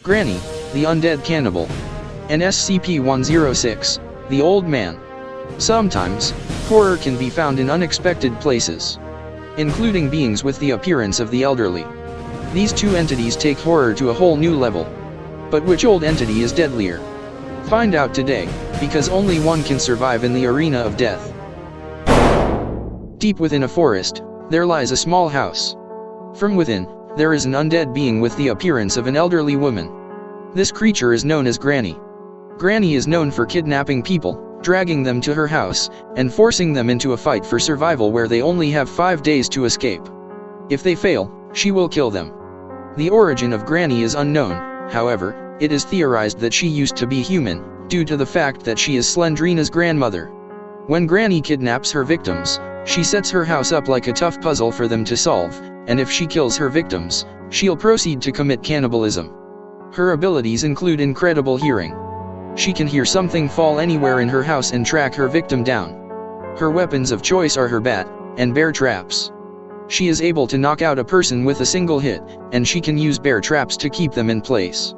Granny, the undead cannibal, and SCP-106, the old man. Sometimes, horror can be found in unexpected places, including beings with the appearance of the elderly. These two entities take horror to a whole new level. But which old entity is deadlier? Find out today, because only one can survive in the arena of death. Deep within a forest, there lies a small house. From within, there is an undead being with the appearance of an elderly woman. This creature is known as Granny. Granny is known for kidnapping people, dragging them to her house, and forcing them into a fight for survival where they only have 5 days to escape. If they fail, she will kill them. The origin of Granny is unknown, however, it is theorized that she used to be human, due to the fact that she is Slendrina's grandmother. When Granny kidnaps her victims, she sets her house up like a tough puzzle for them to solve, and if she kills her victims, she'll proceed to commit cannibalism. Her abilities include incredible hearing. She can hear something fall anywhere in her house and track her victim down. Her weapons of choice are her bat and bear traps. She is able to knock out a person with a single hit, and she can use bear traps to keep them in place.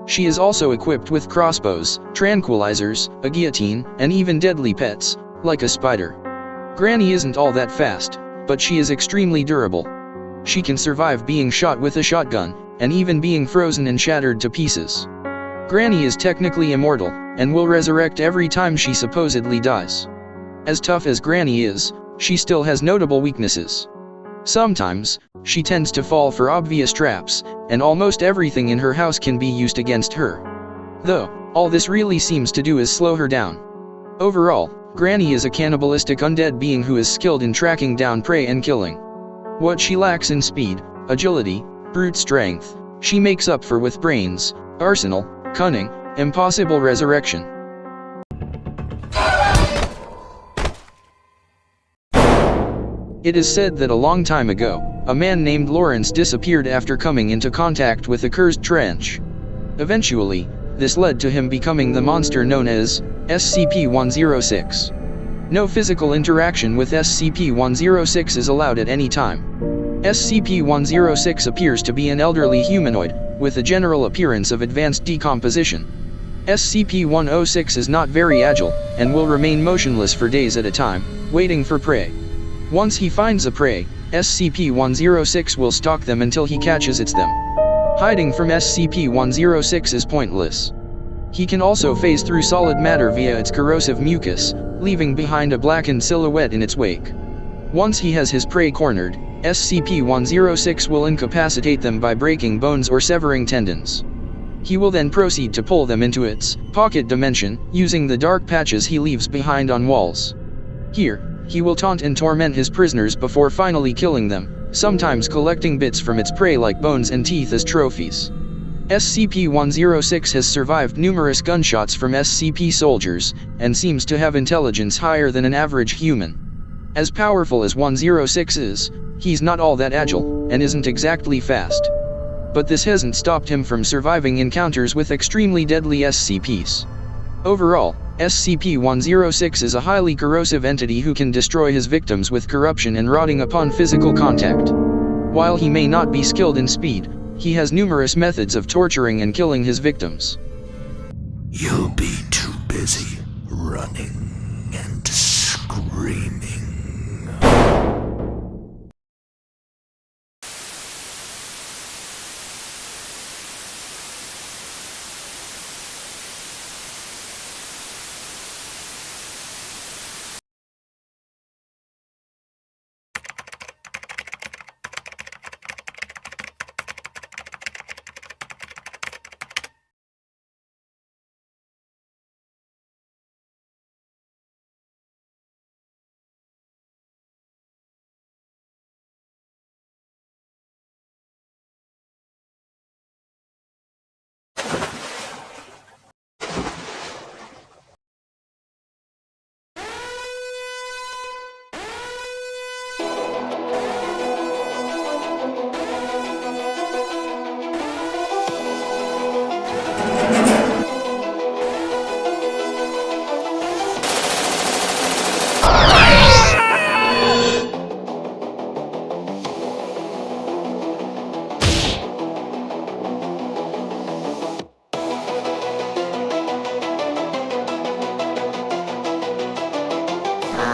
She is also equipped with crossbows, tranquilizers, a guillotine, and even deadly pets, like a spider. Granny isn't all that fast, but she is extremely durable. She can survive being shot with a shotgun, and even being frozen and shattered to pieces. Granny is technically immortal, and will resurrect every time she supposedly dies. As tough as Granny is, she still has notable weaknesses. Sometimes, she tends to fall for obvious traps, and almost everything in her house can be used against her. Though, all this really seems to do is slow her down. Overall, Granny is a cannibalistic undead being who is skilled in tracking down prey and killing. What she lacks in speed, agility, brute strength, she makes up for with brains, arsenal, cunning, impossible resurrection. It is said that a long time ago, a man named Lawrence disappeared after coming into contact with a cursed trench. Eventually, this led to him becoming the monster known as SCP-106. No physical interaction with SCP-106 is allowed at any time. SCP-106 appears to be an elderly humanoid, with a general appearance of advanced decomposition. SCP-106 is not very agile, and will remain motionless for days at a time, waiting for prey. Once he finds a prey, SCP-106 will stalk them until he catches them. Hiding from SCP-106 is pointless. He can also phase through solid matter via its corrosive mucus, leaving behind a blackened silhouette in its wake. Once he has his prey cornered, SCP-106 will incapacitate them by breaking bones or severing tendons. He will then proceed to pull them into its pocket dimension, using the dark patches he leaves behind on walls. Here, he will taunt and torment his prisoners before finally killing them, sometimes collecting bits from its prey like bones and teeth as trophies. SCP-106 has survived numerous gunshots from SCP soldiers, and seems to have intelligence higher than an average human. As powerful as 106 is, he's not all that agile, and isn't exactly fast. But this hasn't stopped him from surviving encounters with extremely deadly SCPs. Overall, SCP-106 is a highly corrosive entity who can destroy his victims with corruption and rotting upon physical contact. While he may not be skilled in speed, he has numerous methods of torturing and killing his victims. You'll be too busy running and screaming.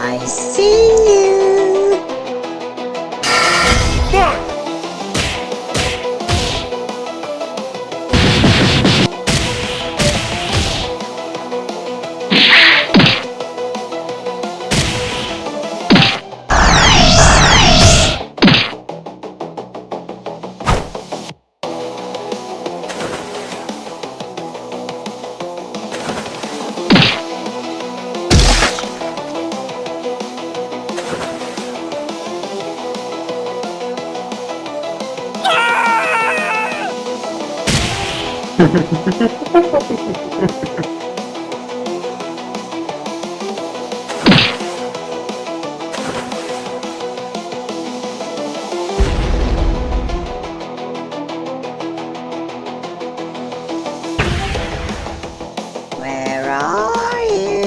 I see you. Where are you?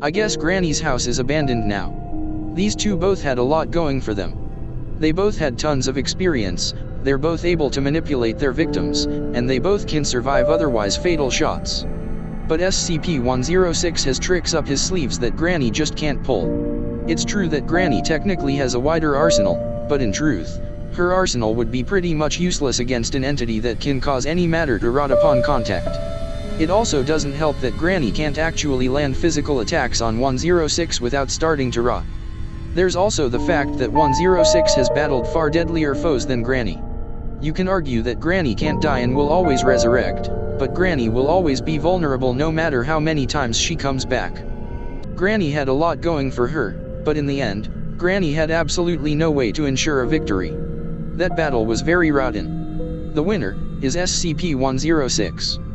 I guess Granny's house is abandoned now. These two both had a lot going for them. They both had tons of experience, they're both able to manipulate their victims, and they both can survive otherwise fatal shots. But SCP-106 has tricks up his sleeves that Granny just can't pull. It's true that Granny technically has a wider arsenal, but in truth, her arsenal would be pretty much useless against an entity that can cause any matter to rot upon contact. It also doesn't help that Granny can't actually land physical attacks on 106 without starting to rot. There's also the fact that 106 has battled far deadlier foes than Granny. You can argue that Granny can't die and will always resurrect, but Granny will always be vulnerable no matter how many times she comes back. Granny had a lot going for her, but in the end, Granny had absolutely no way to ensure a victory. That battle was very rotten. The winner is SCP-106.